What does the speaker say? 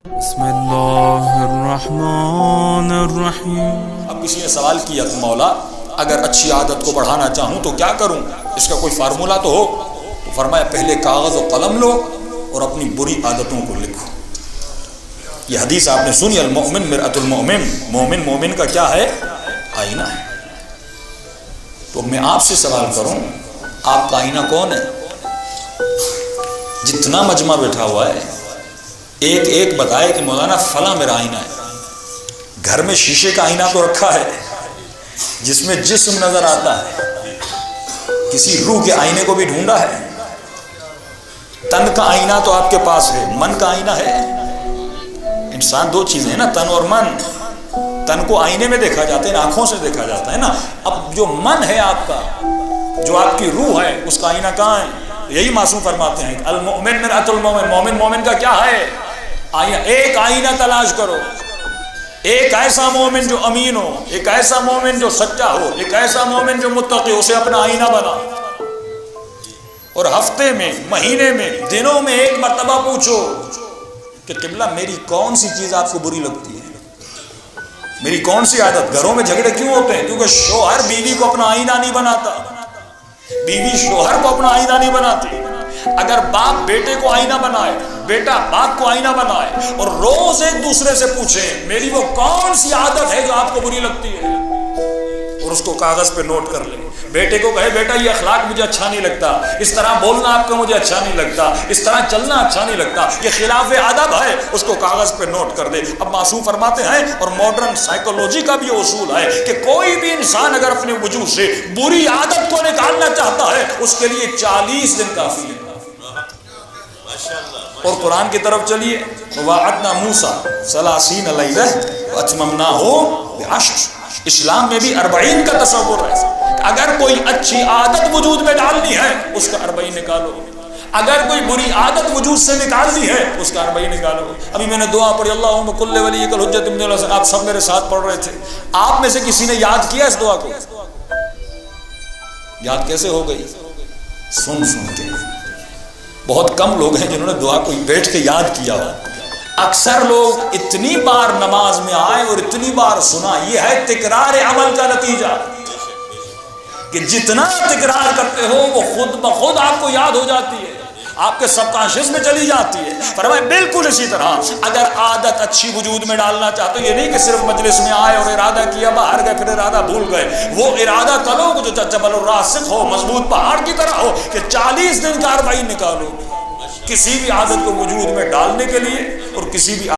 بسم اللہ الرحمن الرحیم۔ اب کسی نے سوال کیا کہ مولا اگر اچھی عادت کو بڑھانا چاہوں تو کیا کروں، اس کا کوئی فارمولہ تو ہو؟ تو فرمایا پہلے کاغذ و قلم لو اور اپنی بری عادتوں کو لکھو۔ یہ حدیث آپ نے سنی، المؤمن مرآۃ المؤمن، مومن مومن کا کیا ہے؟ آئینہ ہے۔ تو میں آپ سے سوال کروں، آپ کا آئینہ کون ہے؟ جتنا مجمع بیٹھا ہوا ہے ایک ایک بتائے کہ مولانا فلاں میرا آئینہ ہے۔ گھر میں شیشے کا آئینہ تو رکھا ہے جس میں جسم نظر آتا ہے، کسی روح کے آئینے کو بھی ڈھونڈا ہے؟ تن کا آئینہ تو آپ کے پاس ہے، من کا آئینہ ہے؟ انسان دو چیزیں ہیں نا، تن اور من۔ تن کو آئینے میں دیکھا جاتا ہے، آنکھوں سے دیکھا جاتا ہے نا۔ اب جو من ہے آپ کا، جو آپ کی روح ہے، اس کا آئینہ کہاں ہے؟ یہی معصوم فرماتے ہیں المؤمن مرآۃ المؤمن، مومن مومن کا کیا ہے؟ آئینہ۔ ایک آئینہ تلاش کرو، ایک ایسا مومن جو امین ہو، ایک ایسا مومن جو سچا ہو، ایک ایسا مومن جو متقی ہو، اسے اپنا آئینہ بنا۔ اور ہفتے میں، مہینے میں، دنوں میں ایک مرتبہ پوچھو کہ قبلہ میری کون سی چیز آپ کو بری لگتی ہے، میری کون سی عادت؟ گھروں میں جھگڑے کیوں ہوتے ہیں؟ کیونکہ شوہر بیوی کو اپنا آئینہ نہیں بناتا، بیوی شوہر کو اپنا آئینہ نہیں بناتی۔ اگر باپ بیٹے کو آئینہ بنائے، بیٹا باپ کو آئینہ بنائے اور روز ایک دوسرے سے پوچھے میری وہ کون سی عادت ہے جو آپ کو بری لگتی ہے، اور اس کو کاغذ پہ نوٹ کر لے۔ بیٹے کو کہے بیٹا یہ اخلاق مجھے اچھا نہیں لگتا، اس طرح بولنا آپ کا مجھے اچھا نہیں لگتا، اس طرح چلنا اچھا نہیں لگتا، یہ خلاف ادب ہے، اس کو کاغذ پہ نوٹ کر دے۔ اب معصوم فرماتے ہیں، اور ماڈرن سائیکولوجی کا بھی اصول ہے کہ کوئی بھی انسان اگر اپنے وجود سے بری عادت کو نکالنا چاہتا ہے اس کے لیے 40 دن کافی ہے۔ اور قرآن کی طرف چلیے، وَوَعَدْنَا مُوسَىٰ 30 لَيْلَةً وَأَتْمَمْنَاهُ بِعَشْرٍ۔ اسلام میں بھی 40 کا تصور ہے۔ اگر کوئی اچھی عادت وجود میں ڈالنی ہے اس کا 40 نکالو، اگر کوئی بری عادت وجود سے نکالنی ہے اس کا 40 نکالو۔ ابھی میں نے دعا پڑھی، اللہم کل ولیک الحجۃ ابن الحسن، آپ سب میرے ساتھ پڑھ رہے تھے۔ آپ میں سے کسی نے یاد کیا اس دعا کو؟ یاد کیسے ہو گئی؟ سن کے۔ بہت کم لوگ ہیں جنہوں نے دعا کو بیٹھ کے یاد کیا ہو۔ اکثر لوگ اتنی بار نماز میں آئے اور اتنی بار سنا، یہ ہے تکرار عمل کا نتیجہ، کہ جتنا تکرار کرتے ہو وہ خود بخود آپ کو یاد ہو جاتی ہے، آپ کے سب کانشیس میں چلی جاتی ہے۔ فرمایا بالکل اسی طرح اگر عادت اچھی وجود میں ڈالنا چاہتے ہو، یہ نہیں کہ صرف مجلس میں آئے اور ارادہ کیا، باہر گئے پھر ارادہ بھول گئے، وہ ارادہ کرو جو جبل الراسخ ہو، مضبوط پہاڑ کی طرح ہو، کہ 40 دن کا 40 نکالو کسی بھی عادت کو وجود میں ڈالنے کے لیے، اور کسی بھی